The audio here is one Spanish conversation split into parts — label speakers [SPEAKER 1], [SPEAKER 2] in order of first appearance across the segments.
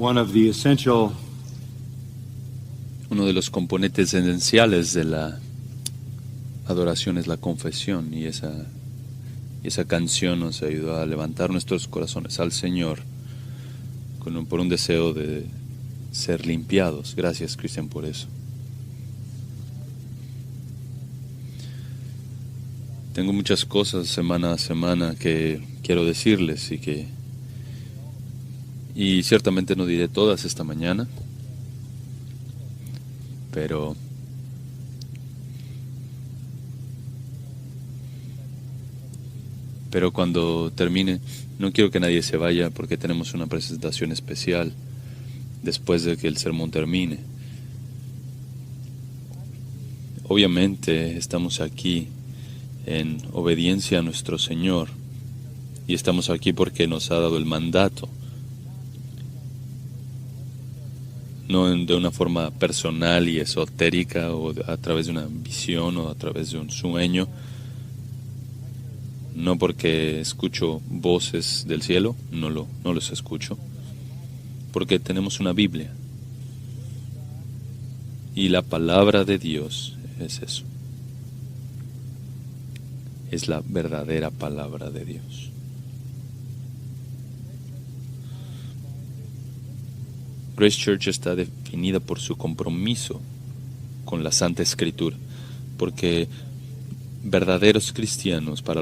[SPEAKER 1] one of the essential
[SPEAKER 2] Uno de los componentes esenciales de la adoración es la confesión, y esa canción nos ayudó a levantar nuestros corazones al Señor por un deseo de ser limpiados. Gracias, Cristian, por eso. Tengo muchas cosas semana a semana que quiero decirles y ciertamente no diré todas esta mañana, pero cuando termine, no quiero que nadie se vaya porque tenemos una presentación especial después de que el sermón termine. Obviamente estamos aquí en obediencia a nuestro Señor, y estamos aquí porque nos ha dado el mandato, no de una forma personal y esotérica o a través de una visión o a través de un sueño, no porque escucho voces del cielo, no los escucho, porque tenemos una Biblia, y la palabra de Dios es eso. Es la verdadera palabra de Dios. Grace Church está definida por su compromiso con la Santa Escritura, porque para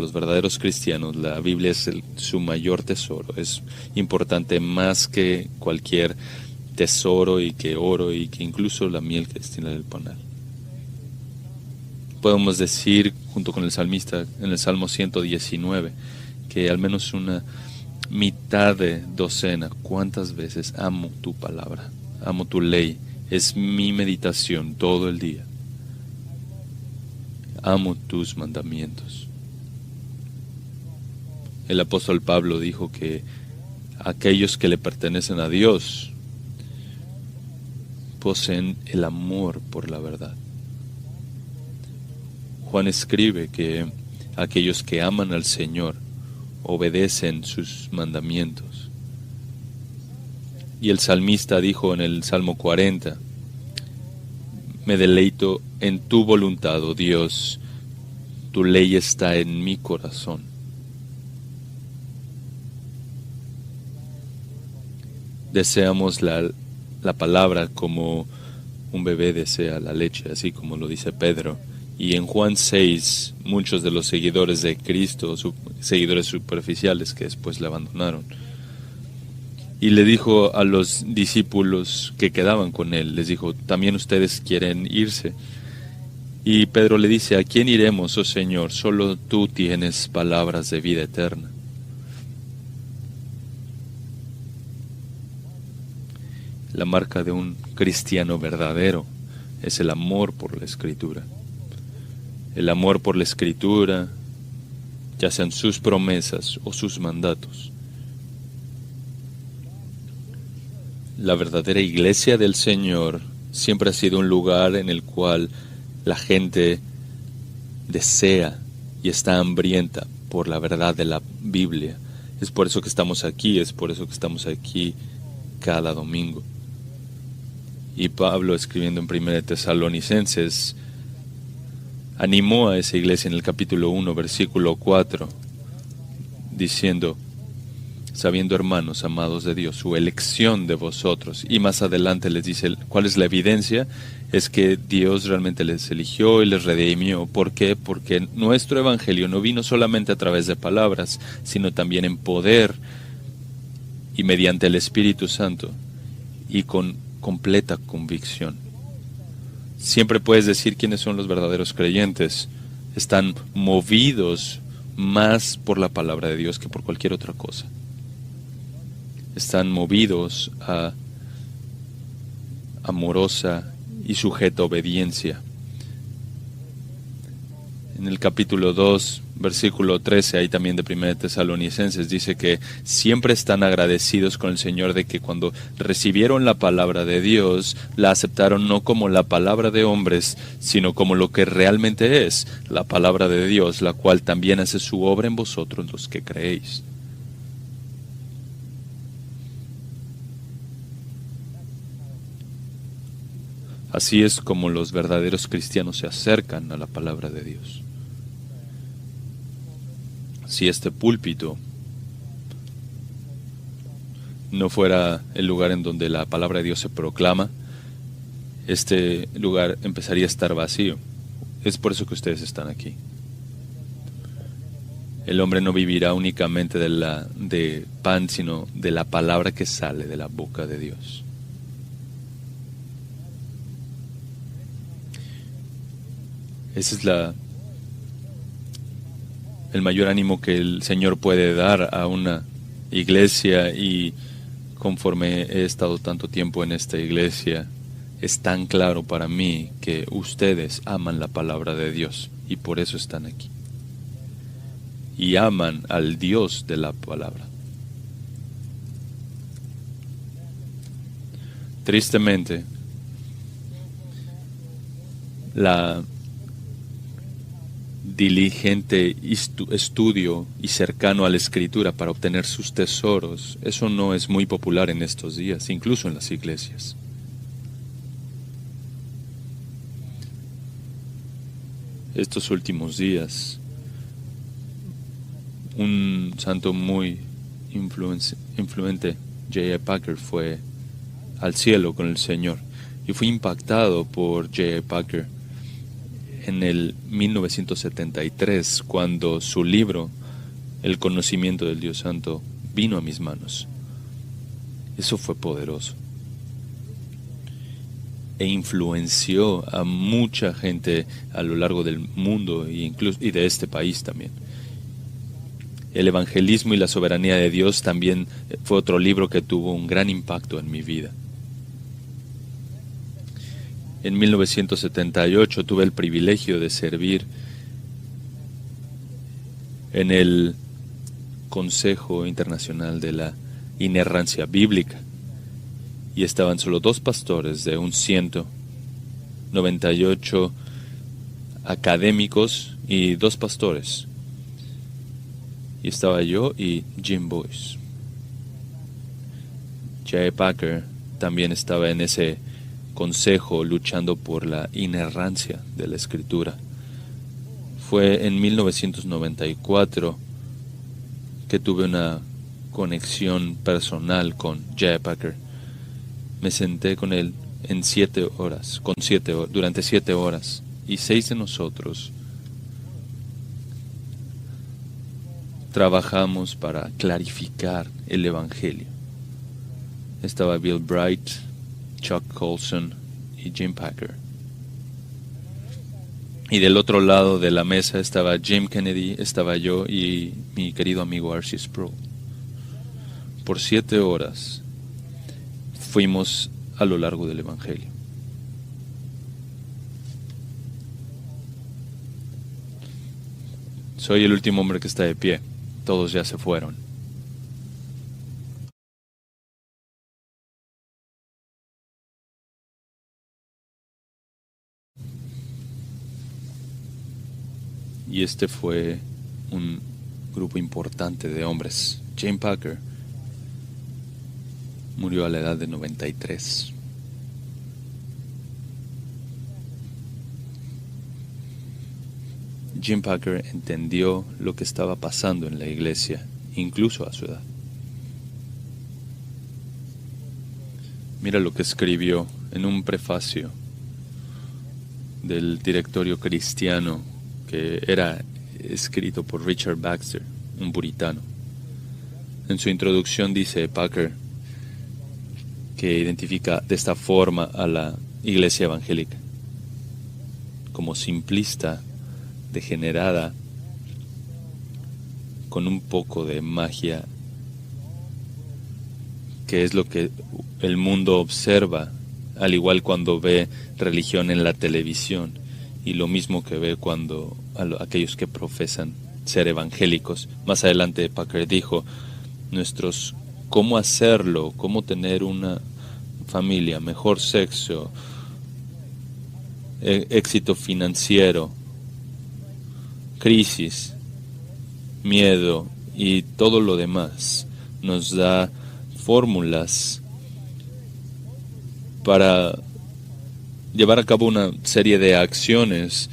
[SPEAKER 2] los verdaderos cristianos, la Biblia es su mayor tesoro. Es importante más que cualquier tesoro y que oro y que incluso la miel que destila del panal. Podemos decir, junto con el salmista, en el Salmo 119, que al menos una mitad de docena, ¿cuántas veces amo tu palabra? Amo tu ley. Es mi meditación todo el día. Amo tus mandamientos. El apóstol Pablo dijo que aquellos que le pertenecen a Dios poseen el amor por la verdad. Juan escribe que aquellos que aman al Señor obedecen sus mandamientos. Y el salmista dijo en el Salmo 40, me deleito en tu voluntad, oh Dios, tu ley está en mi corazón. Deseamos la palabra como un bebé desea la leche, así como lo dice Pedro. Y en Juan 6, muchos de los seguidores de Cristo, seguidores superficiales que después le abandonaron, y le dijo a los discípulos que quedaban con él, les dijo, ¿también ustedes quieren irse? Y Pedro le dice, ¿a quién iremos, oh Señor? Solo tú tienes palabras de vida eterna. La marca de un cristiano verdadero es el amor por la Escritura. El amor por la Escritura, ya sean sus promesas o sus mandatos. La verdadera iglesia del Señor siempre ha sido un lugar en el cual la gente desea y está hambrienta por la verdad de la Biblia. Es por eso que estamos aquí, cada domingo. Y Pablo, escribiendo en 1 Tesalonicenses, animó a esa iglesia en el capítulo 1, versículo 4, diciendo, sabiendo, hermanos, amados de Dios, su elección de vosotros. Y más adelante les dice, ¿cuál es la evidencia? Es que Dios realmente les eligió y les redimió. ¿Por qué? Porque nuestro evangelio no vino solamente a través de palabras, sino también en poder y mediante el Espíritu Santo y con completa convicción. Siempre puedes decir quiénes son los verdaderos creyentes. Están movidos más por la palabra de Dios que por cualquier otra cosa. Están movidos a amorosa y sujeta obediencia. En el capítulo 2, versículo 13, ahí también de 1 Tesalonicenses, dice que siempre están agradecidos con el Señor de que cuando recibieron la palabra de Dios, la aceptaron no como la palabra de hombres, sino como lo que realmente es, la palabra de Dios, la cual también hace su obra en vosotros los que creéis. Así es como los verdaderos cristianos se acercan a la palabra de Dios. Si este púlpito no fuera el lugar en donde la palabra de Dios se proclama, este lugar empezaría a estar vacío. Es por eso que ustedes están aquí. El hombre no vivirá únicamente de pan, sino de la palabra que sale de la boca de Dios. Ese es el mayor ánimo que el Señor puede dar a una iglesia, y conforme he estado tanto tiempo en esta iglesia, es tan claro para mí que ustedes aman la palabra de Dios y por eso están aquí. Y aman al Dios de la palabra. Tristemente, la diligente estudio y cercano a la Escritura para obtener sus tesoros, eso no es muy popular en estos días, incluso en las iglesias. Estos últimos días, un santo muy influente, J.I. Packer, fue al cielo con el Señor, y fui impactado por J.I. Packer en el 1973, cuando su libro, El conocimiento del Dios Santo, vino a mis manos. Eso fue poderoso. E influenció a mucha gente a lo largo del mundo y de este país también. El evangelismo y la soberanía de Dios también fue otro libro que tuvo un gran impacto en mi vida. En 1978 tuve el privilegio de servir en el Consejo Internacional de la Inerrancia Bíblica, y estaban solo 2 pastores de un 198 académicos y 2 pastores. Y estaba yo y Jim Boyce. J.I. Packer también estaba en ese consejo luchando por la inerrancia de la Escritura. Fue en 1994 que tuve una conexión personal con J.I. Packer. Me senté con él durante 7 horas, y 6 de nosotros trabajamos para clarificar el Evangelio. Estaba Bill Bright, Chuck Colson y Jim Packer. Y del otro lado de la mesa estaba Jim Kennedy, estaba yo y mi querido amigo R.C. Sproul. Por 7 horas fuimos a lo largo del Evangelio. Soy el último hombre que está de pie. Todos ya se fueron. Y este fue un grupo importante de hombres. Jim Packer murió a la edad de 93. Jim Packer entendió lo que estaba pasando en la iglesia, incluso a su edad. Mira lo que escribió en un prefacio del Directorio Cristiano, que era escrito por Richard Baxter, un puritano. En su introducción dice Packer que identifica de esta forma a la iglesia evangélica como simplista, degenerada, con un poco de magia, que es lo que el mundo observa, al igual cuando ve religión en la televisión, y lo mismo que ve cuando aquellos que profesan ser evangélicos. Más adelante Packer dijo, cómo hacerlo, cómo tener una familia, mejor sexo, éxito financiero, crisis, miedo y todo lo demás, nos da fórmulas para llevar a cabo una serie de acciones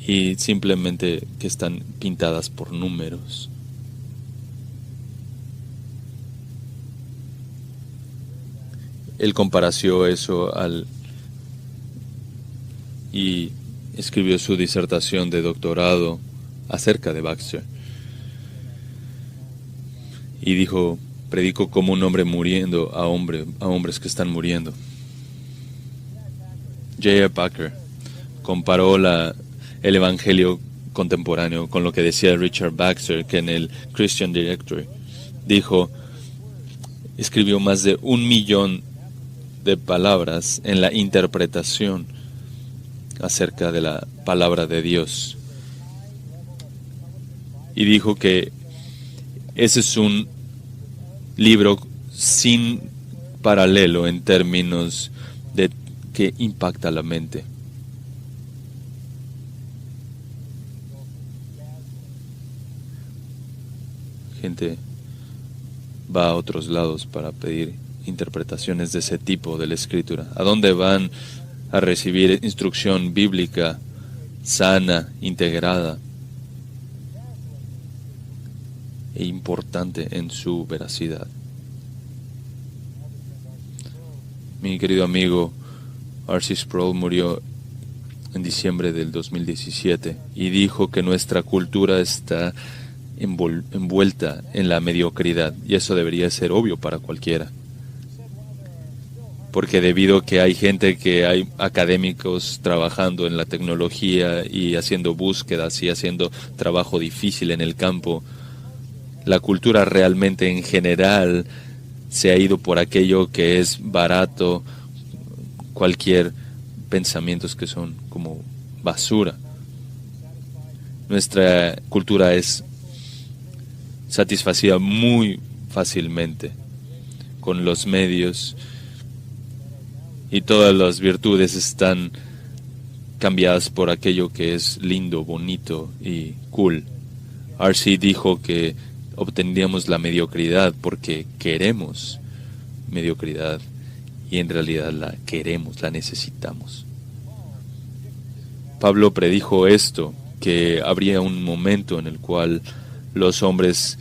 [SPEAKER 2] y simplemente que están pintadas por números. Él compareció eso y escribió su disertación de doctorado acerca de Baxter. Y dijo, predico como un hombre muriendo a hombres que están muriendo. J.I. Packer comparó el evangelio contemporáneo con lo que decía Richard Baxter, que en el Christian Directory escribió más de 1 millón de palabras en la interpretación acerca de la palabra de Dios. Y dijo que ese es un libro sin paralelo en términos de que impacta la mente. Gente va a otros lados para pedir interpretaciones de ese tipo de la Escritura. ¿A dónde van a recibir instrucción bíblica sana, integrada e importante en su veracidad? Mi querido amigo R.C. Sproul murió en diciembre del 2017 y dijo que nuestra cultura está envuelta en la mediocridad, y eso debería ser obvio para cualquiera. Porque debido a que hay hay académicos trabajando en la tecnología y haciendo búsquedas y haciendo trabajo difícil en el campo, la cultura realmente en general se ha ido por aquello que es barato, cualquier pensamientos que son como basura. Nuestra cultura es satisfacida muy fácilmente con los medios, y todas las virtudes están cambiadas por aquello que es lindo, bonito y cool. R.C. dijo que obtendríamos la mediocridad porque queremos mediocridad, y en realidad la queremos, la necesitamos. Pablo predijo esto, que habría un momento en el cual los hombres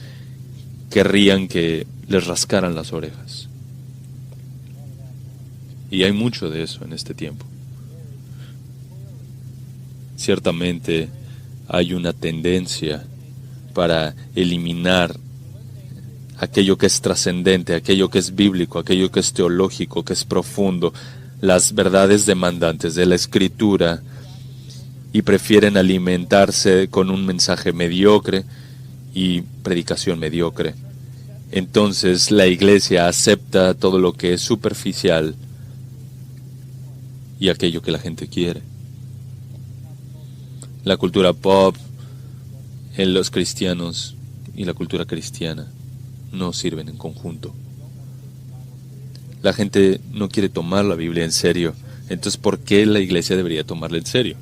[SPEAKER 2] querrían que les rascaran las orejas. Y hay mucho de eso en este tiempo. Ciertamente hay una tendencia para eliminar aquello que es trascendente, aquello que es bíblico, aquello que es teológico, que es profundo, las verdades demandantes de la Escritura, y prefieren alimentarse con un mensaje mediocre y predicación mediocre. Entonces la iglesia acepta todo lo que es superficial y aquello que la gente quiere. La cultura pop en los cristianos y la cultura cristiana no sirven en conjunto. La gente no quiere tomar la Biblia en serio. Entonces, ¿por qué la iglesia debería tomarla en serio?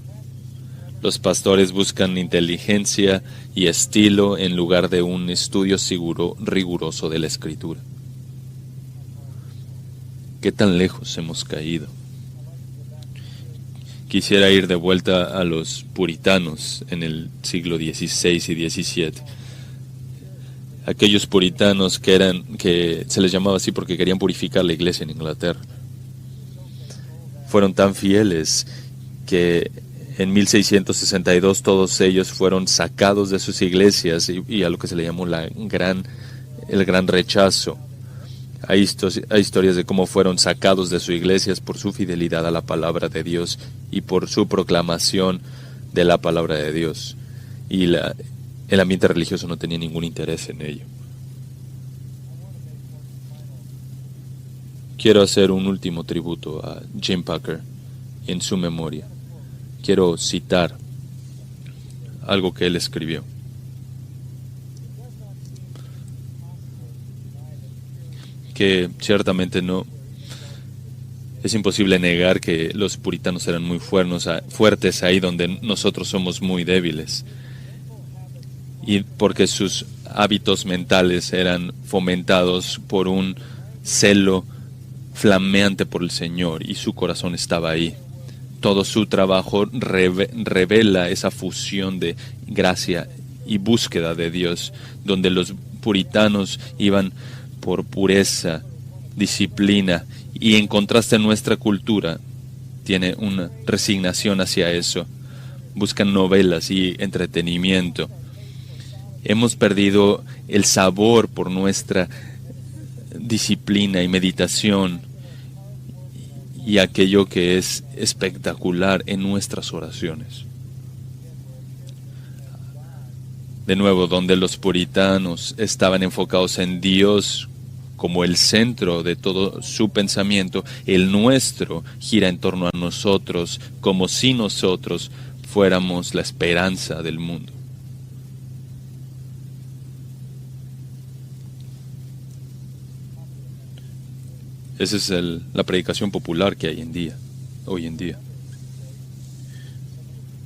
[SPEAKER 2] Los pastores buscan inteligencia y estilo en lugar de un estudio seguro, riguroso de la Escritura. ¿Qué tan lejos hemos caído? Quisiera ir de vuelta a los puritanos en el siglo XVI y XVII. Aquellos puritanos que se les llamaba así porque querían purificar la iglesia en Inglaterra. Fueron tan fieles que en 1662 todos ellos fueron sacados de sus iglesias y a lo que se le llamó el gran rechazo. Hay historias de cómo fueron sacados de sus iglesias por su fidelidad a la palabra de Dios y por su proclamación de la palabra de Dios. Y el ambiente religioso no tenía ningún interés en ello. Quiero hacer un último tributo a Jim Packer en su memoria. Quiero citar algo que él escribió. Que ciertamente no es imposible negar que los puritanos eran muy fuertes ahí donde nosotros somos muy débiles, y porque sus hábitos mentales eran fomentados por un celo flameante por el Señor y su corazón estaba ahí. todo su trabajo revela esa fusión de gracia y búsqueda de Dios, donde los puritanos iban por pureza, disciplina, y en contraste nuestra cultura tiene una resignación hacia eso. Buscan novelas y entretenimiento. Hemos perdido el sabor por nuestra disciplina y meditación y aquello que es espectacular en nuestras oraciones. De nuevo, donde los puritanos estaban enfocados en Dios como el centro de todo su pensamiento, el nuestro gira en torno a nosotros, como si nosotros fuéramos la esperanza del mundo. Esa es la predicación popular que hay hoy en día.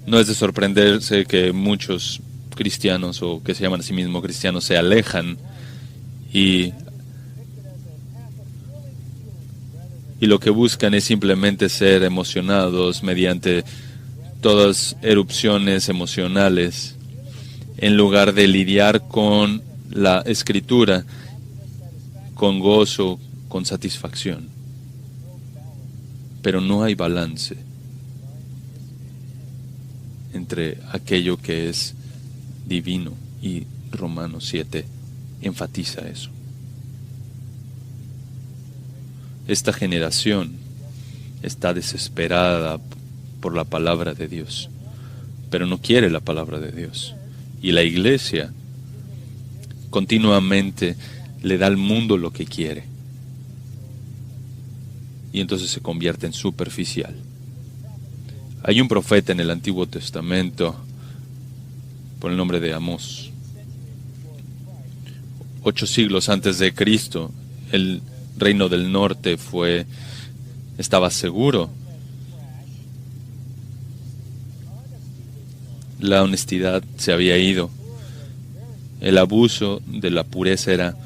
[SPEAKER 2] No es de sorprenderse que muchos cristianos, o que se llaman a sí mismos cristianos, se alejan y lo que buscan es simplemente ser emocionados mediante todas erupciones emocionales, en lugar de lidiar con la Escritura con gozo, con satisfacción. Pero no hay balance entre aquello que es divino, y Romanos 7 enfatiza eso. Esta generación está desesperada por la palabra de Dios, pero no quiere la palabra de Dios. Y la iglesia continuamente le da al mundo lo que quiere. Y entonces se convierte en superficial. Hay un profeta en el Antiguo Testamento por el nombre de Amós. 8 siglos antes de Cristo, el reino del norte estaba seguro. La honestidad se había ido. El abuso de la pureza era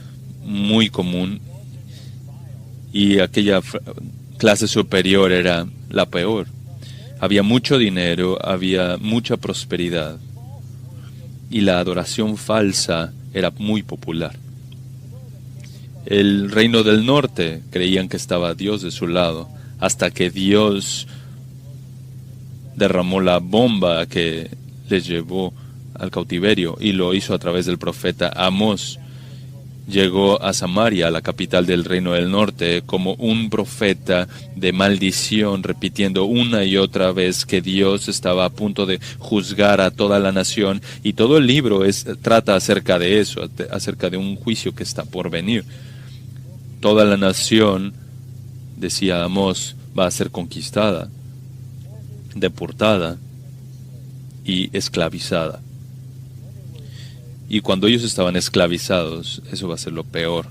[SPEAKER 2] muy común y aquella clase superior era la peor. Había mucho dinero, había mucha prosperidad y la adoración falsa era muy popular. El reino del norte creían que estaba Dios de su lado, hasta que Dios derramó la bomba que les llevó al cautiverio, y lo hizo a través del profeta Amós. Llegó a Samaria, la capital del reino del norte, como un profeta de maldición, repitiendo una y otra vez que Dios estaba a punto de juzgar a toda la nación, y todo el libro trata acerca de eso, acerca de un juicio que está por venir. Toda la nación, decía Amós, va a ser conquistada, deportada y esclavizada. Y cuando ellos estaban esclavizados, eso va a ser lo peor.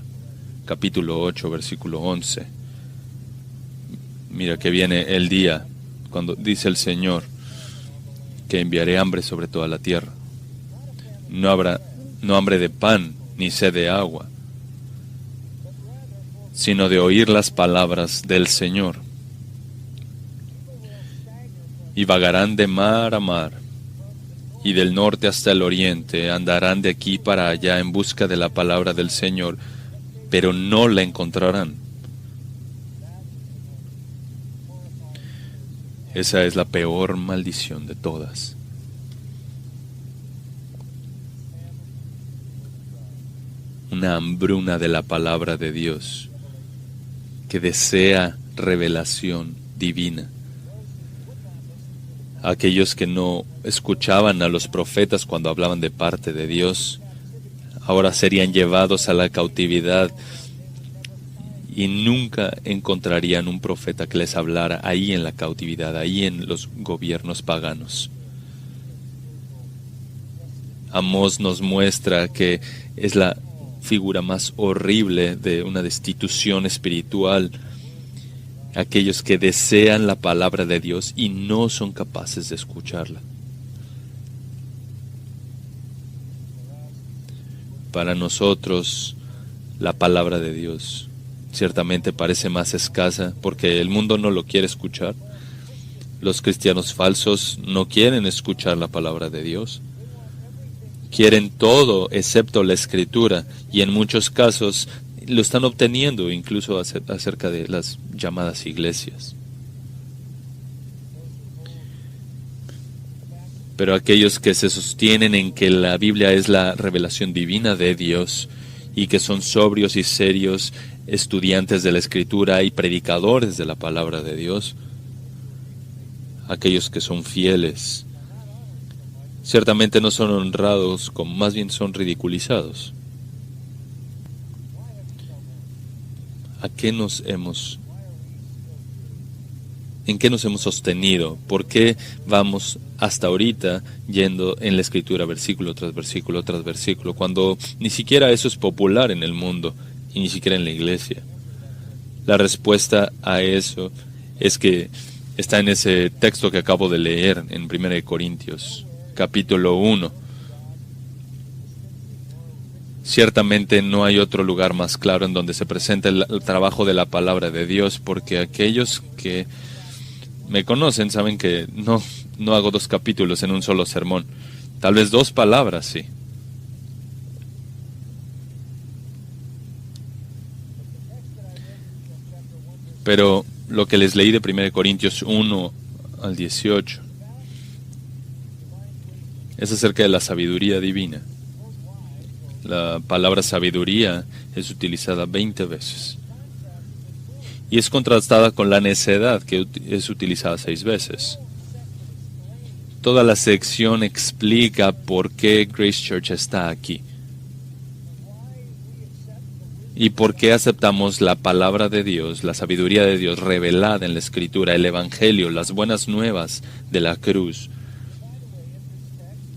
[SPEAKER 2] Capítulo 8, versículo 11. Mira que viene el día cuando dice el Señor que enviaré hambre sobre toda la tierra. No habrá hambre de pan ni sed de agua, sino de oír las palabras del Señor. Y vagarán de mar a mar, y del norte hasta el oriente, andarán de aquí para allá en busca de la palabra del Señor, pero no la encontrarán. Esa es la peor maldición de todas. Una hambruna de la palabra de Dios, que desea revelación divina. Aquellos que no escuchaban a los profetas cuando hablaban de parte de Dios, ahora serían llevados a la cautividad y nunca encontrarían un profeta que les hablara ahí en la cautividad, ahí en los gobiernos paganos. Amós nos muestra que es la figura más horrible de una destitución espiritual. Aquellos que desean la palabra de Dios y no son capaces de escucharla. Para nosotros, la palabra de Dios ciertamente parece más escasa porque el mundo no lo quiere escuchar, Los cristianos falsos no quieren escuchar la palabra de Dios. Quieren todo excepto la Escritura, y en muchos casos lo están obteniendo incluso acerca de las llamadas iglesias. Pero aquellos que se sostienen en que la Biblia es la revelación divina de Dios y que son sobrios y serios estudiantes de la Escritura y predicadores de la palabra de Dios, aquellos que son fieles, ciertamente no son honrados, más bien son ridiculizados. ¿En qué nos hemos sostenido? ¿Por qué vamos hasta ahorita yendo en la Escritura versículo tras versículo tras versículo, cuando ni siquiera eso es popular en el mundo y ni siquiera en la iglesia? La respuesta a eso es que está en ese texto que acabo de leer en 1 Corintios, capítulo 1. Ciertamente no hay otro lugar más claro en donde se presenta el trabajo de la palabra de Dios, porque aquellos que me conocen saben que no hago 2 capítulos en un solo sermón. Tal vez 2 palabras, sí. Pero lo que les leí de 1 Corintios 1 al 18 es acerca de la sabiduría divina. La palabra sabiduría es utilizada 20 veces. Y es contrastada con la necedad, que es utilizada 6 veces. Toda la sección explica por qué Grace Church está aquí. Y por qué aceptamos la palabra de Dios, la sabiduría de Dios revelada en la Escritura, el Evangelio, las buenas nuevas de la cruz.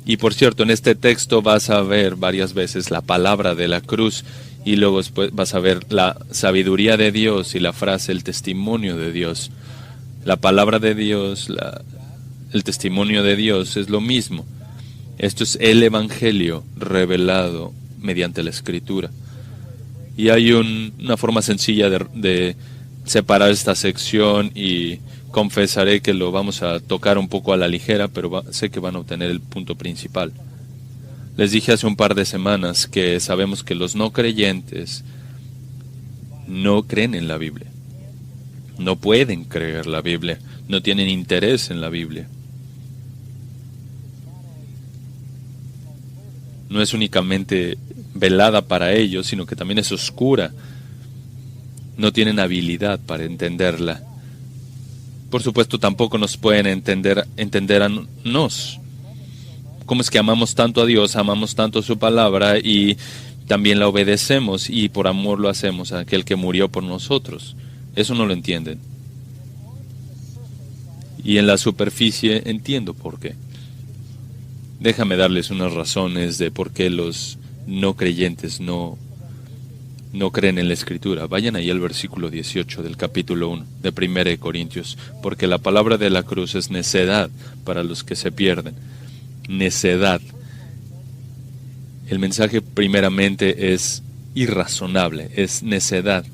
[SPEAKER 2] Y por cierto, en este texto vas a ver varias veces la palabra de la cruz, y luego después vas a ver la sabiduría de Dios y la frase, el testimonio de Dios. La palabra de Dios, el testimonio de Dios es lo mismo. Esto es el Evangelio revelado mediante la Escritura. Y hay una forma sencilla de separar esta sección, y confesaré que lo vamos a tocar un poco a la ligera, pero sé que van a obtener el punto principal. Les dije hace un par de semanas que sabemos que los no creyentes no creen en la Biblia. No pueden creer la Biblia, no tienen interés en la Biblia. No es únicamente velada para ellos, sino que también es oscura. No tienen habilidad para entenderla. Por supuesto, tampoco nos pueden entender a nos. ¿Cómo es que amamos tanto a Dios, amamos tanto su palabra y también la obedecemos, y por amor lo hacemos a aquel que murió por nosotros? Eso no lo entienden. Y en la superficie entiendo por qué. Déjame darles unas razones de por qué los no creyentes no creen en la Escritura. Vayan ahí al versículo 18 del capítulo 1 de 1 Corintios. Porque la palabra de la cruz es necedad para los que se pierden. Necedad. El mensaje primeramente es irrazonable, es necedad.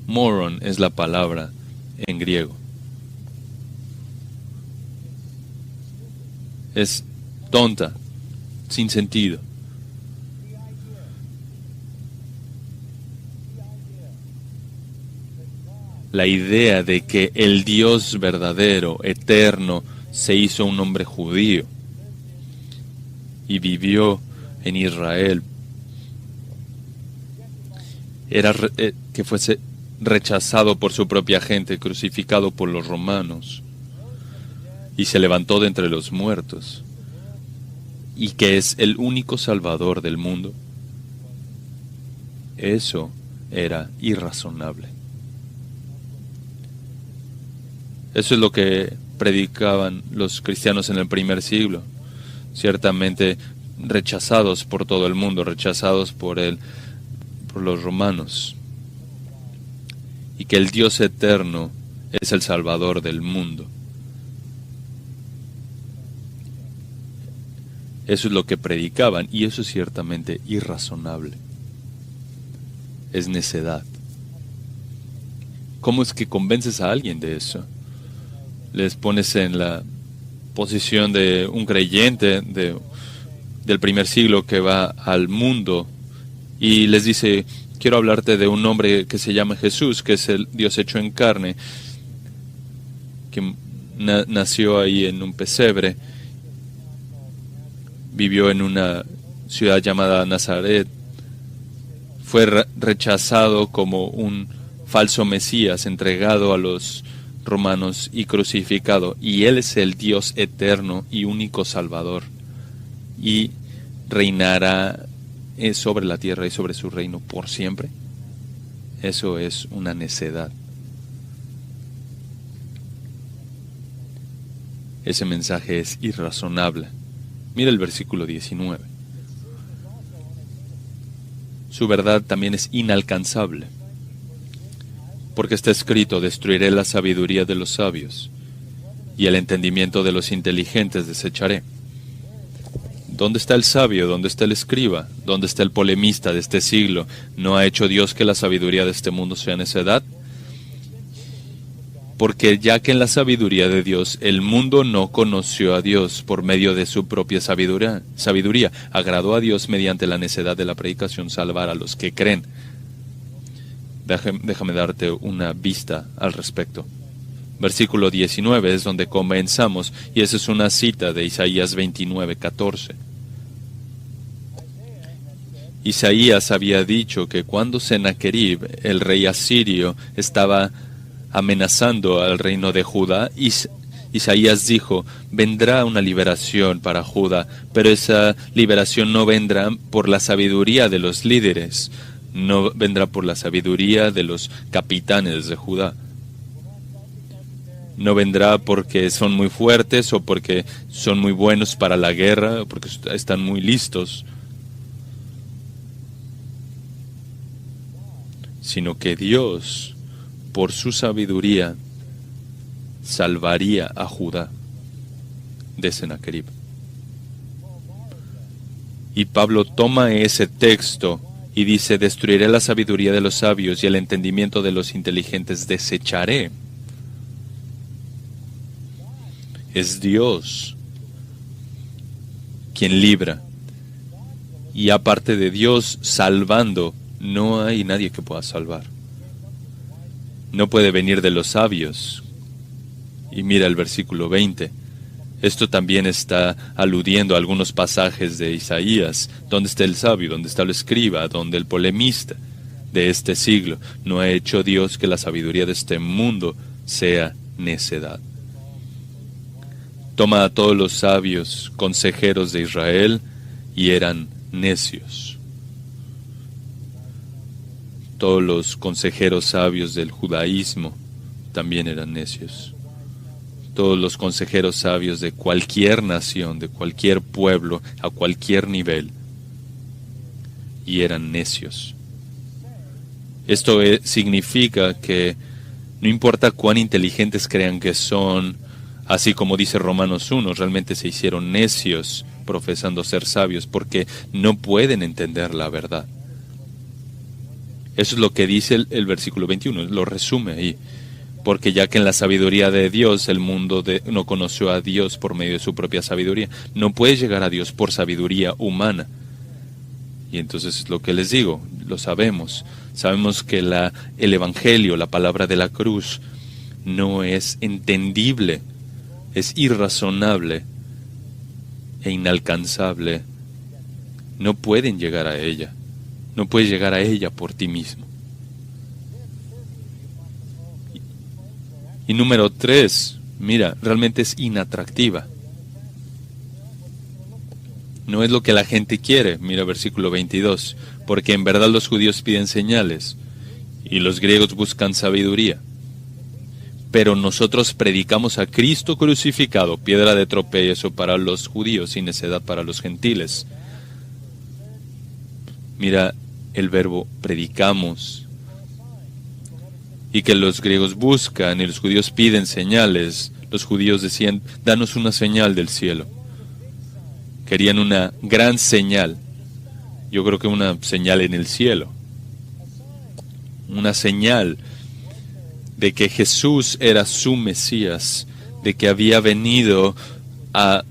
[SPEAKER 2] Moron es la palabra en griego. Es tonta, sin sentido. La idea de que el Dios verdadero, eterno, se hizo un hombre judío y vivió en Israel, era que fuese rechazado por su propia gente, crucificado por los romanos, y se levantó de entre los muertos, y que es el único Salvador del mundo. Eso era irrazonable. Eso es lo que predicaban los cristianos en el primer siglo, ciertamente rechazados por todo el mundo, rechazados por los romanos, y que el Dios eterno es el Salvador del mundo. Eso es lo que predicaban, y eso es ciertamente irrazonable. Es necedad. ¿Cómo es que convences a alguien de eso? les pones en la posición de un creyente del primer siglo que va al mundo y les dice, quiero hablarte de un hombre que se llama Jesús, que es el Dios hecho en carne, que nació ahí en un pesebre, vivió en una ciudad llamada Nazaret, fue rechazado como un falso Mesías, entregado a los romanos y crucificado, y Él es el Dios eterno y único Salvador, y reinará sobre la tierra y sobre su reino por siempre. Eso es una necedad. Ese mensaje es irrazonable. Mira el versículo 19. Su verdad también es inalcanzable, porque está escrito, destruiré la sabiduría de los sabios, y el entendimiento de los inteligentes desecharé. ¿Dónde está el sabio? ¿Dónde está el escriba? ¿Dónde está el polemista de este siglo? ¿No ha hecho Dios que la sabiduría de este mundo sea necedad? Porque ya que en la sabiduría de Dios el mundo no conoció a Dios por medio de su propia sabiduría, agradó a Dios mediante la necedad de la predicación salvar a los que creen. Déjame darte una vista al respecto. Versículo 19 es donde comenzamos, y esa es una cita de Isaías 29:14. Isaías había dicho que cuando Sennacherib, el rey asirio, estaba amenazando al reino de Judá, Isaías dijo, vendrá una liberación para Judá, pero esa liberación no vendrá por la sabiduría de los líderes, no vendrá por la sabiduría de los capitanes de Judá. No vendrá porque son muy fuertes o porque son muy buenos para la guerra, o porque están muy listos, sino que Dios, por su sabiduría, salvaría a Judá de Sennacherib. Y Pablo toma ese texto y dice, destruiré la sabiduría de los sabios y el entendimiento de los inteligentes desecharé. Es Dios quien libra. Y aparte de Dios salvando, no hay nadie que pueda salvar. No puede venir de los sabios. Y mira el versículo 20. Esto también está aludiendo a algunos pasajes de Isaías. ¿Dónde está el sabio? ¿Dónde está el escriba? ¿Dónde el polemista de este siglo? No ha hecho Dios que la sabiduría de este mundo sea necedad. Toma a todos los sabios, consejeros de Israel, y eran necios. Todos los consejeros sabios del judaísmo también eran necios. Todos los consejeros sabios de cualquier nación, de cualquier pueblo, a cualquier nivel, y eran necios. Esto significa que no importa cuán inteligentes crean que son, así como dice Romanos 1, realmente se hicieron necios profesando ser sabios porque no pueden entender la verdad. Eso es lo que dice el versículo 21, lo resume ahí. Porque ya que en la sabiduría de Dios el mundo no conoció a Dios por medio de su propia sabiduría, no puede llegar a Dios por sabiduría humana. Y entonces lo que les digo, lo sabemos. Sabemos que el Evangelio, la palabra de la cruz, no es entendible, es irrazonable e inalcanzable. No pueden llegar a ella. No puedes llegar a ella por ti mismo. Y número 3, mira, realmente es inatractiva. No es lo que la gente quiere, mira versículo 22, porque en verdad los judíos piden señales y los griegos buscan sabiduría. Pero nosotros predicamos a Cristo crucificado, piedra de tropiezo para los judíos y necedad para los gentiles. Mira el verbo predicamos. Y que los griegos buscan y los judíos piden señales. Los judíos decían, danos una señal del cielo. Querían una gran señal. Yo creo que una señal en el cielo. Una señal de que Jesús era su Mesías, de que había venido a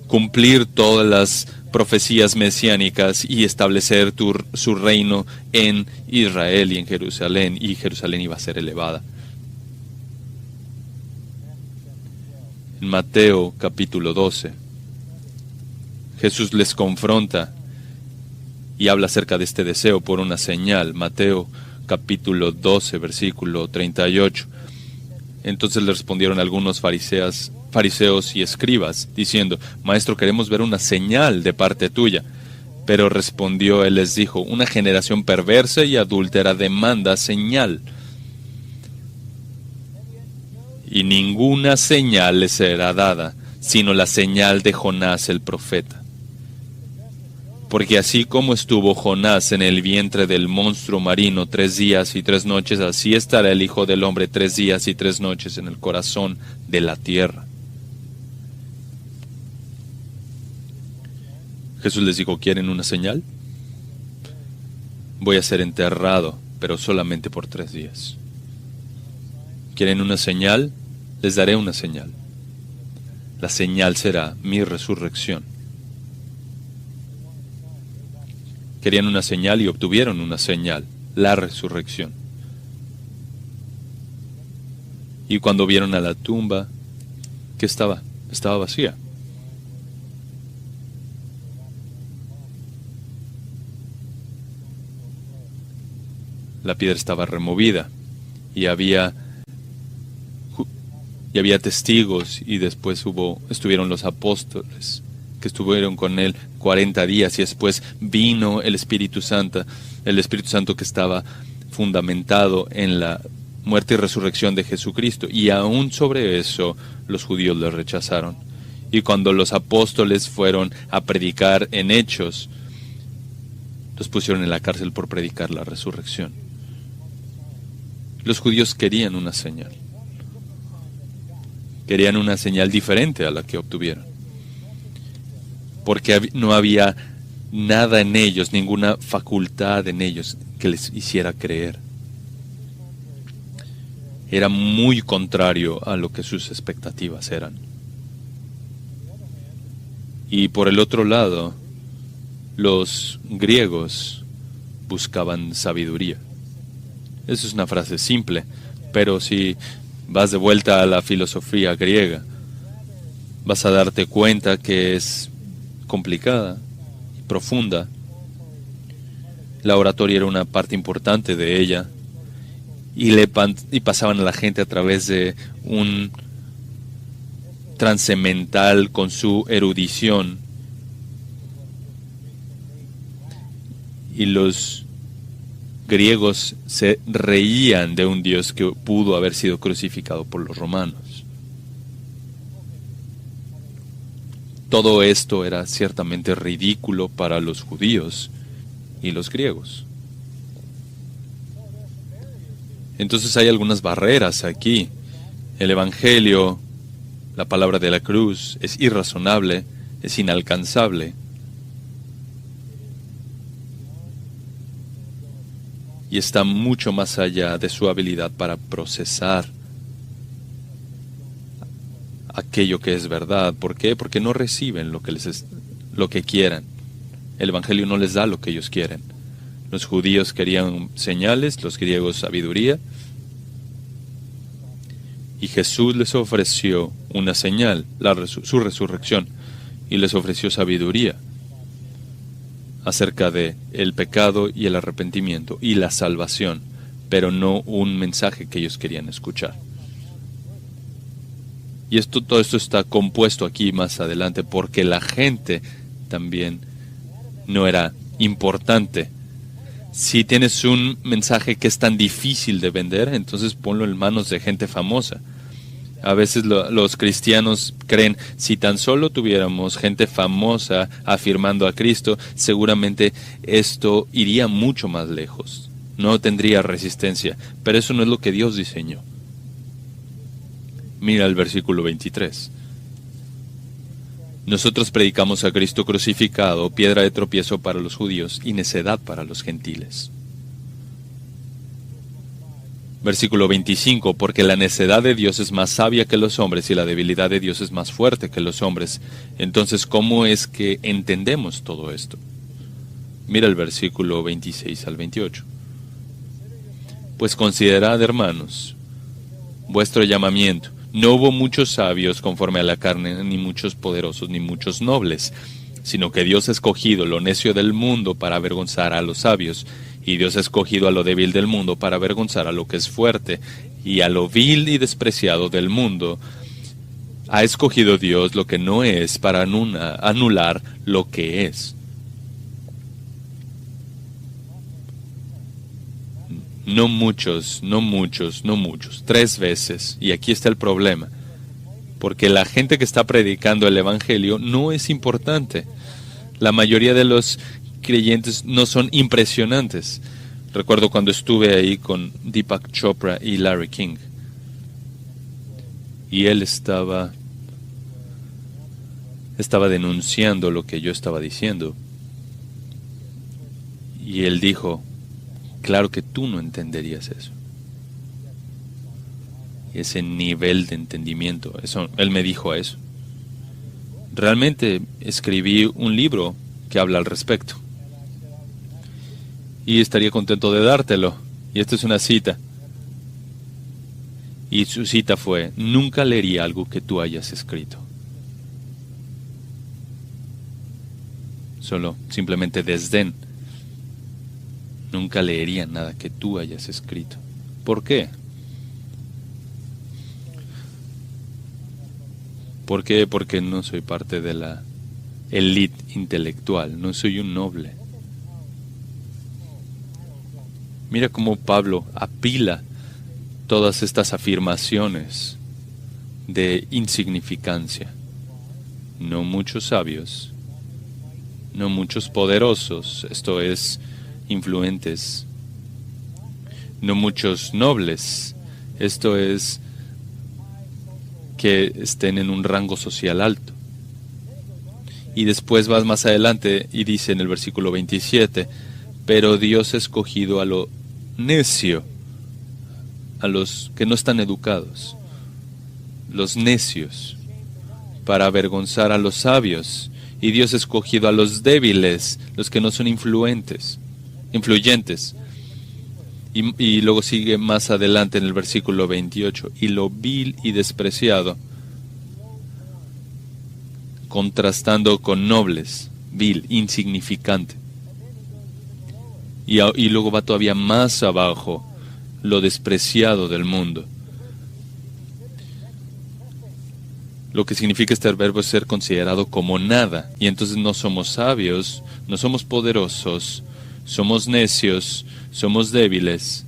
[SPEAKER 2] cumplir todas las profecías mesiánicas y establecer su reino en Israel y en Jerusalén, y Jerusalén iba a ser elevada. En Mateo capítulo 12, Jesús les confronta y habla acerca de este deseo por una señal. Mateo capítulo 12, versículo 38. Entonces le respondieron algunos fariseos y escribas, diciendo: Maestro, queremos ver una señal de parte tuya. Pero respondió él, les dijo: una generación perversa y adúltera demanda señal, y ninguna señal le será dada, sino la señal de Jonás el profeta. Porque así como estuvo Jonás en el vientre del monstruo marino 3 días y 3 noches, así estará el Hijo del Hombre 3 días y 3 noches en el corazón de la tierra. Jesús les dijo: ¿quieren una señal? Voy a ser enterrado, pero solamente por 3 días. ¿Quieren una señal? Les daré una señal. La señal será mi resurrección. Querían una señal y obtuvieron una señal, la resurrección. Y cuando vieron a la tumba, ¿qué estaba? Estaba vacía. La piedra estaba removida y había testigos, y después estuvieron los apóstoles que estuvieron con él 40 días, y después vino el Espíritu Santo que estaba fundamentado en la muerte y resurrección de Jesucristo, y aún sobre eso los judíos le rechazaron. Y cuando los apóstoles fueron a predicar en Hechos, los pusieron en la cárcel por predicar la resurrección. Los judíos querían una señal. Querían una señal diferente a la que obtuvieron, porque no había nada en ellos, ninguna facultad en ellos que les hiciera creer. Era muy contrario a lo que sus expectativas eran. Y por el otro lado, los griegos buscaban sabiduría. Esa es una frase simple, pero si vas de vuelta a la filosofía griega, vas a darte cuenta que es complicada y profunda. La oratoria era una parte importante de ella, y pasaban a la gente a través de un trance mental con su erudición. Y los griegos se reían de un Dios que pudo haber sido crucificado por los romanos. Todo esto era ciertamente ridículo para los judíos y los griegos. Entonces hay algunas barreras aquí. El Evangelio, la palabra de la cruz, es irrazonable, es inalcanzable. Y está mucho más allá de su habilidad para procesar aquello que es verdad. ¿Por qué? Porque no reciben lo que quieran. El Evangelio no les da lo que ellos quieren. Los judíos querían señales, los griegos sabiduría. Y Jesús les ofreció una señal, su resurrección, y les ofreció sabiduría acerca de el pecado y el arrepentimiento y la salvación, pero no un mensaje que ellos querían escuchar. Y todo esto está compuesto aquí más adelante porque la gente también no era importante. Si tienes un mensaje que es tan difícil de vender, entonces ponlo en manos de gente famosa. A veces los cristianos creen, si tan solo tuviéramos gente famosa afirmando a Cristo, seguramente esto iría mucho más lejos. No tendría resistencia, pero eso no es lo que Dios diseñó. Mira el versículo 23. Nosotros predicamos a Cristo crucificado, piedra de tropiezo para los judíos y necedad para los gentiles. Versículo 25, porque la necedad de Dios es más sabia que los hombres y la debilidad de Dios es más fuerte que los hombres. Entonces, ¿cómo es que entendemos todo esto? Mira el versículo 26 al 28. Pues considerad, hermanos, vuestro llamamiento. No hubo muchos sabios conforme a la carne, ni muchos poderosos, ni muchos nobles, sino que Dios ha escogido lo necio del mundo para avergonzar a los sabios, y Dios ha escogido a lo débil del mundo para avergonzar a lo que es fuerte, y a lo vil y despreciado del mundo ha escogido Dios lo que no es para anular lo que es. No muchos, no muchos, no muchos. 3 veces. Y aquí está el problema. Porque la gente que está predicando el Evangelio no es importante. La mayoría de los creyentes no son impresionantes. Recuerdo cuando estuve ahí con Deepak Chopra y Larry King. Y él estaba denunciando lo que yo estaba diciendo. Y él dijo, claro que tú no entenderías eso. Ese nivel de entendimiento, eso, él me dijo eso. Realmente escribí un libro que habla al respecto. Y estaría contento de dártelo. Y esta es una cita. Y su cita fue, nunca leería algo que tú hayas escrito. Solo, simplemente desdén. Nunca leería nada que tú hayas escrito. ¿Por qué? ¿Por qué? Porque no soy parte de la élite intelectual, no soy un noble. Mira cómo Pablo apila todas estas afirmaciones de insignificancia. No muchos sabios, no muchos poderosos, esto es, influentes, no muchos nobles, esto es, que estén en un rango social alto. Y después vas más adelante y dice en el versículo 27, pero Dios ha escogido a lo necio, a los que no están educados, los necios, para avergonzar a los sabios. Y Dios ha escogido a los débiles, los que no son influyentes. Y luego sigue más adelante en el versículo 28, y lo vil y despreciado, contrastando con nobles, vil, insignificante. Y luego va todavía más abajo, lo despreciado del mundo. Lo que significa este verbo es ser considerado como nada. Y entonces no somos sabios, no somos poderosos, somos necios, somos débiles,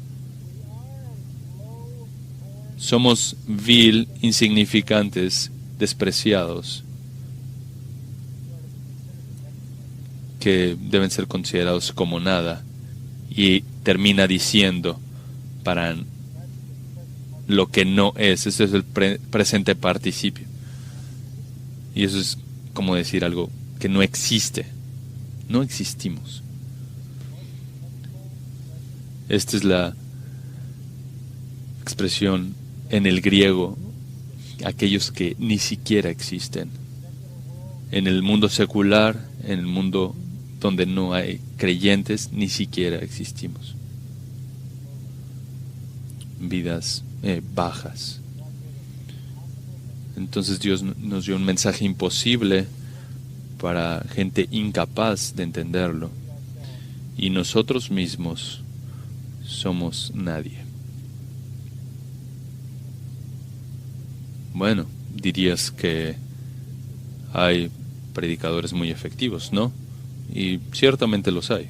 [SPEAKER 2] somos vil, insignificantes, despreciados, que deben ser considerados como nada. Y termina diciendo para lo que no es. Ese es el presente participio. Y eso es como decir algo que no existe. No existimos. Esta es la expresión en el griego, aquellos que ni siquiera existen. En el mundo secular, en el mundo donde no hay creyentes, ni siquiera existimos. Vidas bajas. Entonces Dios nos dio un mensaje imposible para gente incapaz de entenderlo. Y nosotros mismos somos nadie. Bueno, dirías que hay predicadores muy efectivos, ¿no? Y ciertamente los hay.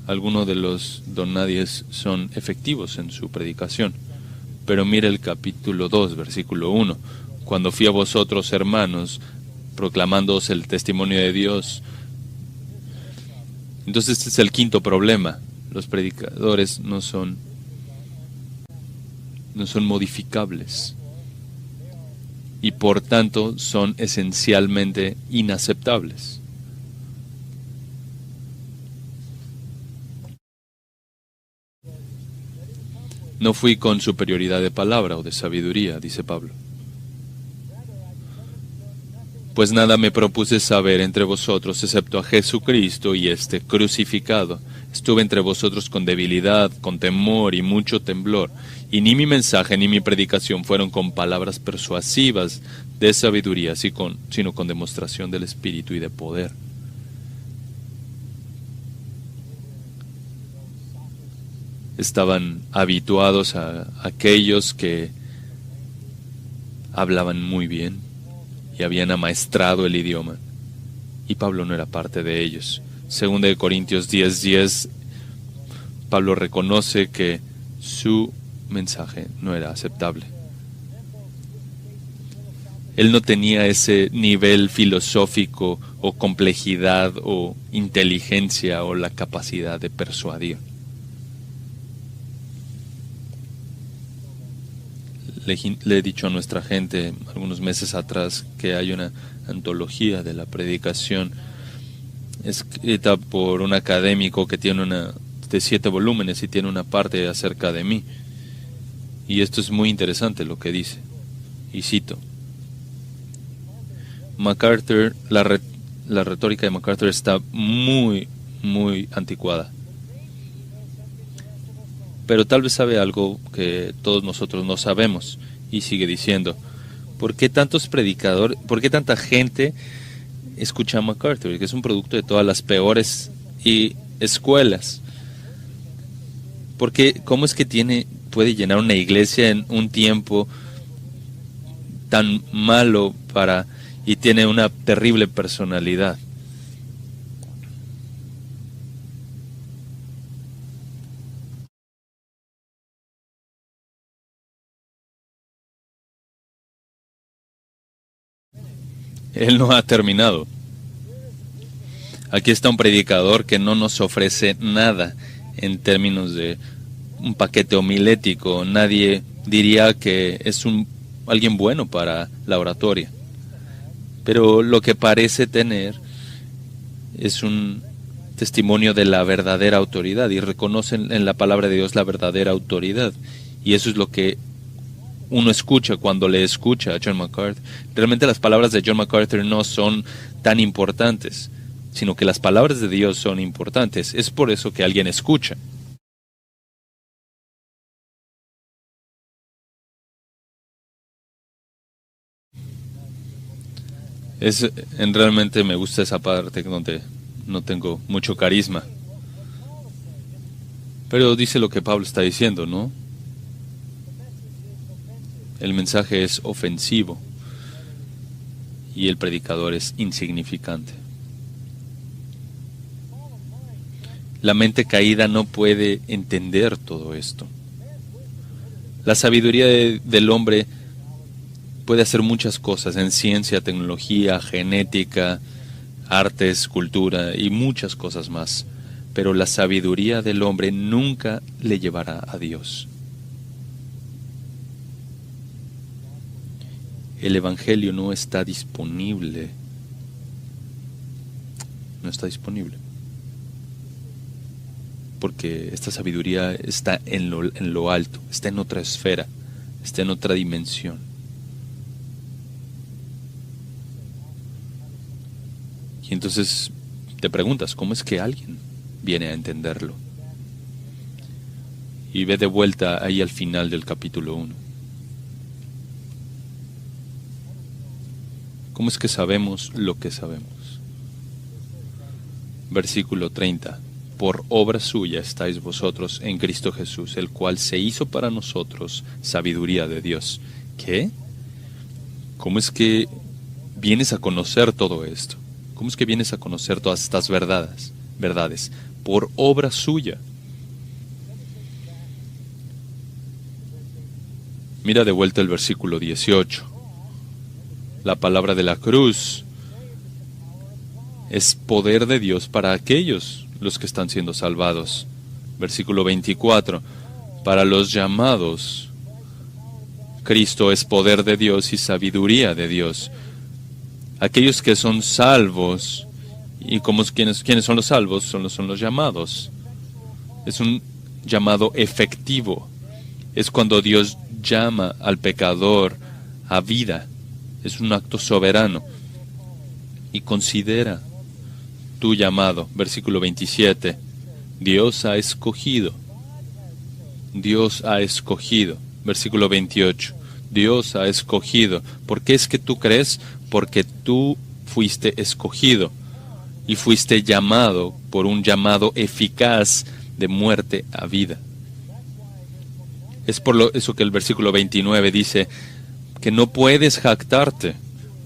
[SPEAKER 2] Algunos de los donadies son efectivos en su predicación. Pero mira el capítulo 2, versículo 1. Cuando fui a vosotros, hermanos, proclamándoos el testimonio de Dios. Entonces este es el quinto problema. Los predicadores no son modificables. Y por tanto son esencialmente inaceptables. No fui con superioridad de palabra o de sabiduría, dice Pablo. Pues nada me propuse saber entre vosotros excepto a Jesucristo y este crucificado. Estuve entre vosotros con debilidad, con temor y mucho temblor, y ni mi mensaje ni mi predicación fueron con palabras persuasivas de sabiduría, sino con demostración del Espíritu y de poder. Estaban habituados a aquellos que hablaban muy bien y habían amaestrado el idioma, y Pablo no era parte de ellos. Segunda de Corintios 10:10, Pablo reconoce que su mensaje no era aceptable. Él no tenía ese nivel filosófico o complejidad o inteligencia o la capacidad de persuadir. Le he dicho a nuestra gente algunos meses atrás que hay una antología de la predicación escrita por un académico que tiene de 7 volúmenes y tiene una parte acerca de mí. Y esto es muy interesante lo que dice. Y cito: MacArthur, la retórica de MacArthur está muy, muy anticuada. Pero tal vez sabe algo que todos nosotros no sabemos. Y sigue diciendo: ¿por qué tanta gente escucha a MacArthur? Que es un producto de todas las peores escuelas. Porque ¿cómo es que puede llenar una iglesia en un tiempo tan malo y tiene una terrible personalidad? Él no ha terminado. Aquí está un predicador que no nos ofrece nada en términos de un paquete homilético. Nadie diría que es alguien bueno para la oratoria. Pero lo que parece tener es un testimonio de la verdadera autoridad, y reconocen en la palabra de Dios la verdadera autoridad. Y eso es lo que uno escucha cuando le escucha a John MacArthur. Realmente las palabras de John MacArthur no son tan importantes, sino que las palabras de Dios son importantes. Es por eso que alguien escucha. Realmente me gusta esa parte donde no tengo mucho carisma. Pero dice lo que Pablo está diciendo, ¿no? El mensaje es ofensivo y el predicador es insignificante. La mente caída no puede entender todo esto. La sabiduría del hombre puede hacer muchas cosas en ciencia, tecnología, genética, artes, cultura y muchas cosas más. Pero la sabiduría del hombre nunca le llevará a Dios. El Evangelio no está disponible. No está disponible. Porque esta sabiduría está en lo alto, está en otra esfera, está en otra dimensión. Y entonces te preguntas, ¿cómo es que alguien viene a entenderlo? Y ve de vuelta ahí al final del capítulo 1. ¿Cómo es que sabemos lo que sabemos? Versículo 30. Por obra suya estáis vosotros en Cristo Jesús, el cual se hizo para nosotros sabiduría de Dios. ¿Qué? ¿Cómo es que vienes a conocer todo esto? ¿Cómo es que vienes a conocer todas estas verdades? Por obra suya. Mira de vuelta el versículo 18. La palabra de la cruz es poder de Dios para aquellos los que están siendo salvados. Versículo 24. Para los llamados, Cristo es poder de Dios y sabiduría de Dios. Aquellos que son salvos, y ¿quiénes son los salvos? Son los llamados. Es un llamado efectivo. Es cuando Dios llama al pecador a vida. Es un acto soberano. Y considera tu llamado. Versículo 27. Dios ha escogido. Dios ha escogido. Versículo 28. Dios ha escogido. ¿Por qué es que tú crees? Porque tú fuiste escogido y fuiste llamado por un llamado eficaz de muerte a vida. Es por eso que el versículo 29 dice que no puedes jactarte,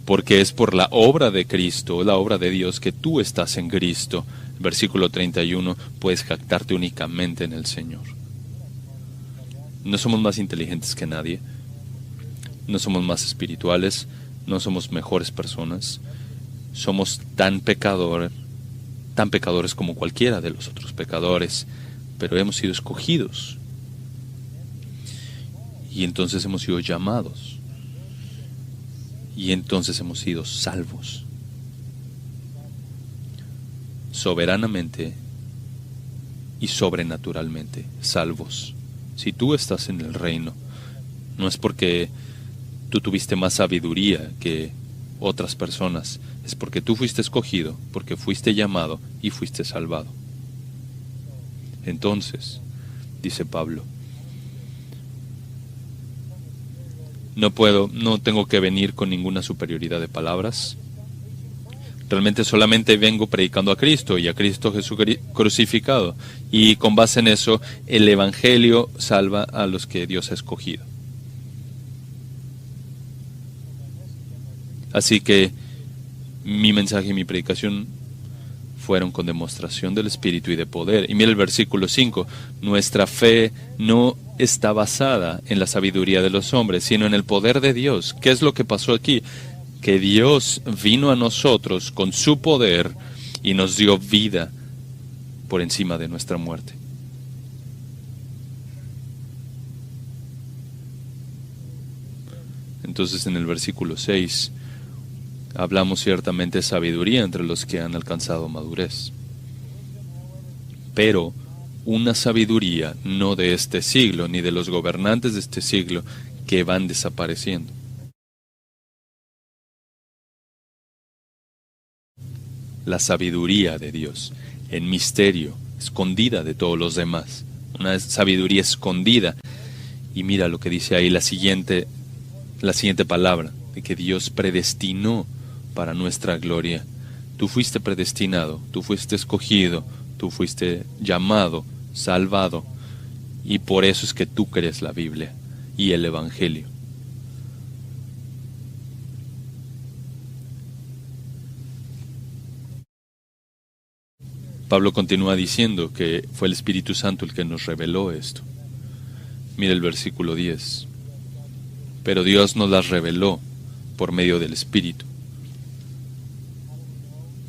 [SPEAKER 2] porque es por la obra de Cristo, la obra de Dios, que tú estás en Cristo. Versículo 31, puedes jactarte únicamente en el Señor. No somos más inteligentes que nadie, no somos más espirituales, no somos mejores personas, somos tan pecadores como cualquiera de los otros pecadores, pero hemos sido escogidos. Y entonces hemos sido llamados. Y entonces hemos sido salvos. Soberanamente y sobrenaturalmente salvos. Si tú estás en el reino, no es porque tú tuviste más sabiduría que otras personas, es porque tú fuiste escogido, porque fuiste llamado y fuiste salvado. Entonces, dice Pablo, no tengo que venir con ninguna superioridad de palabras. Realmente solamente vengo predicando a Cristo y a Cristo Jesús crucificado. Y con base en eso, el Evangelio salva a los que Dios ha escogido. Así que mi mensaje y mi predicación fueron con demostración del Espíritu y de poder. Y mira el versículo 5, nuestra fe no está basada en la sabiduría de los hombres, sino en el poder de Dios. ¿Qué es lo que pasó aquí? Que Dios vino a nosotros con su poder y nos dio vida por encima de nuestra muerte. Entonces en el versículo 6 hablamos ciertamente de sabiduría entre los que han alcanzado madurez, pero una sabiduría no de este siglo, ni de los gobernantes de este siglo que van desapareciendo. La sabiduría de Dios, en misterio, escondida de todos los demás. Una sabiduría escondida. Y mira lo que dice ahí la siguiente palabra, de que Dios predestinó para nuestra gloria. Tú fuiste predestinado, tú fuiste escogido, tú fuiste llamado, salvado, y por eso es que tú crees la Biblia y el Evangelio. Pablo continúa diciendo que fue el Espíritu Santo el que nos reveló esto. Mira el versículo 10. Pero Dios nos las reveló por medio del Espíritu.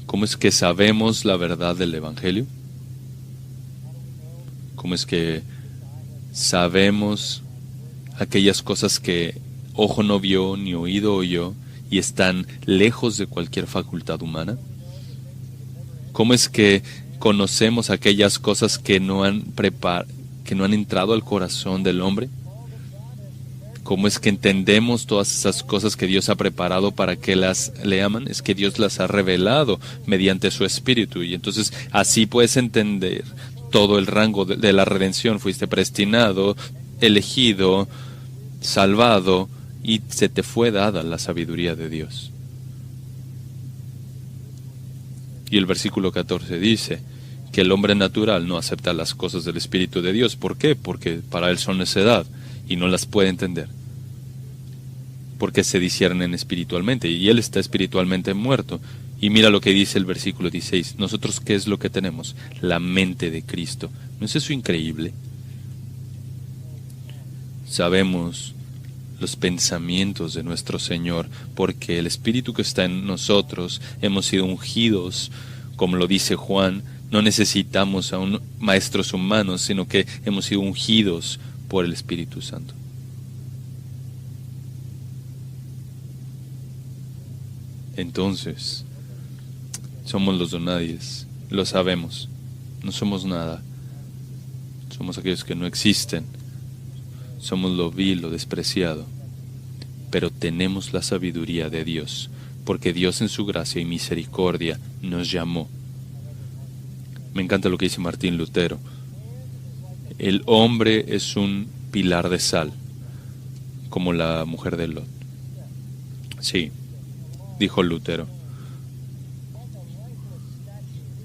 [SPEAKER 2] ¿Cómo es que sabemos la verdad del Evangelio? ¿Cómo es que sabemos aquellas cosas que ojo no vio ni oído oyó y están lejos de cualquier facultad humana? ¿Cómo es que conocemos aquellas cosas que no han entrado al corazón del hombre? ¿Cómo es que entendemos todas esas cosas que Dios ha preparado para que le aman? Es que Dios las ha revelado mediante su Espíritu. Y entonces así puedes entender todo el rango de la redención. Fuiste predestinado, elegido, salvado, y se te fue dada la sabiduría de Dios. Y el versículo 14 dice que el hombre natural no acepta las cosas del Espíritu de Dios. ¿Por qué? Porque para él son necedad y no las puede entender, porque se disciernen espiritualmente, y él está espiritualmente muerto. Y mira lo que dice el versículo 16. Nosotros, ¿qué es lo que tenemos? La mente de Cristo. ¿No es eso increíble? Sabemos los pensamientos de nuestro Señor, porque el Espíritu que está en nosotros hemos sido ungidos, como lo dice Juan. No necesitamos a maestros humanos, sino que hemos sido ungidos por el Espíritu Santo. Entonces, somos los donadies, lo sabemos, no somos nada, somos aquellos que no existen, somos lo vil, lo despreciado, pero tenemos la sabiduría de Dios, porque Dios en su gracia y misericordia nos llamó. Me encanta lo que dice Martín Lutero. El hombre es un pilar de sal, como la mujer de Lot. Sí, dijo Lutero.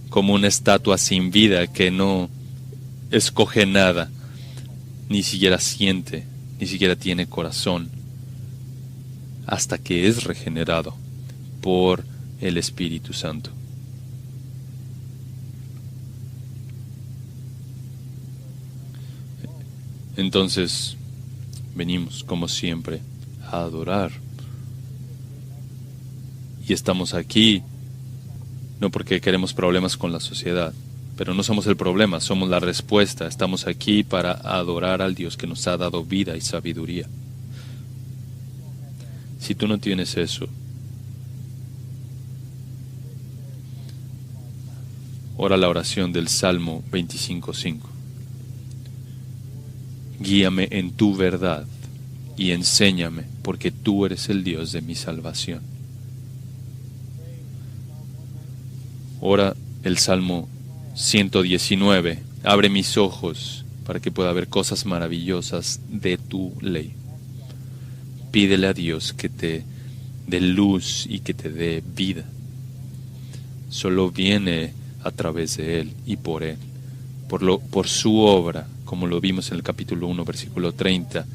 [SPEAKER 2] Como una estatua sin vida que no escoge nada, ni siquiera siente, ni siquiera tiene corazón, hasta que es regenerado por el Espíritu Santo. Entonces, venimos como siempre a adorar. Y estamos aquí no porque queremos problemas con la sociedad, pero no somos el problema, somos la respuesta. Estamos aquí para adorar al Dios que nos ha dado vida y sabiduría. Si tú no tienes eso, ora la oración del Salmo 25:5. Guíame en tu verdad y enséñame, porque tú eres el Dios de mi salvación. Ora el Salmo 119. Abre mis ojos para que pueda ver cosas maravillosas de tu ley. Pídele a Dios que te dé luz y que te dé vida. Solo viene a través de Él y por Él, por su obra, como lo vimos en el capítulo 1, versículo 30.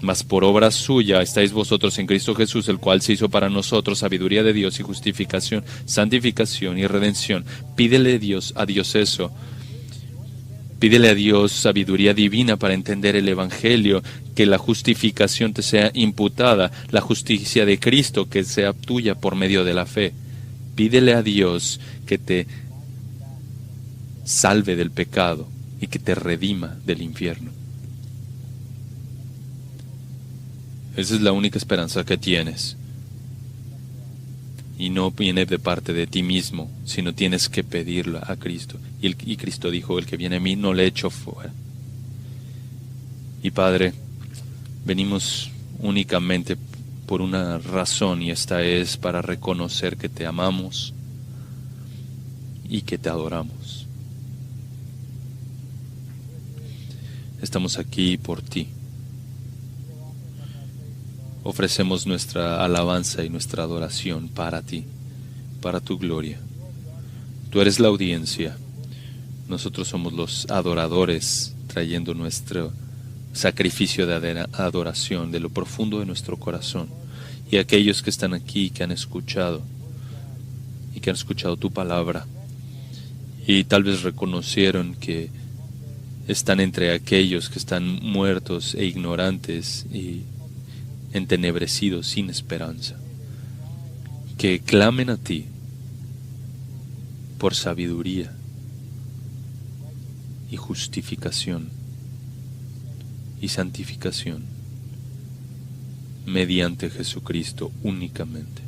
[SPEAKER 2] Mas por obra suya estáis vosotros en Cristo Jesús, el cual se hizo para nosotros sabiduría de Dios y justificación, santificación y redención. Pídele a Dios eso. Pídele a Dios sabiduría divina para entender el Evangelio, que la justificación te sea imputada, la justicia de Cristo que sea tuya por medio de la fe. Pídele a Dios que te salve del pecado y que te redima del infierno. Esa es la única esperanza que tienes. Y no viene de parte de ti mismo, sino tienes que pedirlo a Cristo. Y Cristo dijo, el que viene a mí no le echo fuera. Y Padre, venimos únicamente por una razón, y esta es para reconocer que te amamos y que te adoramos. Estamos aquí por ti. Ofrecemos nuestra alabanza y nuestra adoración para ti, para tu gloria. Tú eres la audiencia, nosotros somos los adoradores, trayendo nuestro sacrificio de adoración de lo profundo de nuestro corazón. Y aquellos que están aquí, que han escuchado tu palabra, y tal vez reconocieron que están entre aquellos que están muertos e ignorantes y entenebrecidos sin esperanza, que clamen a ti por sabiduría y justificación y santificación mediante Jesucristo únicamente.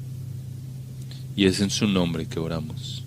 [SPEAKER 2] Y es en su nombre que oramos.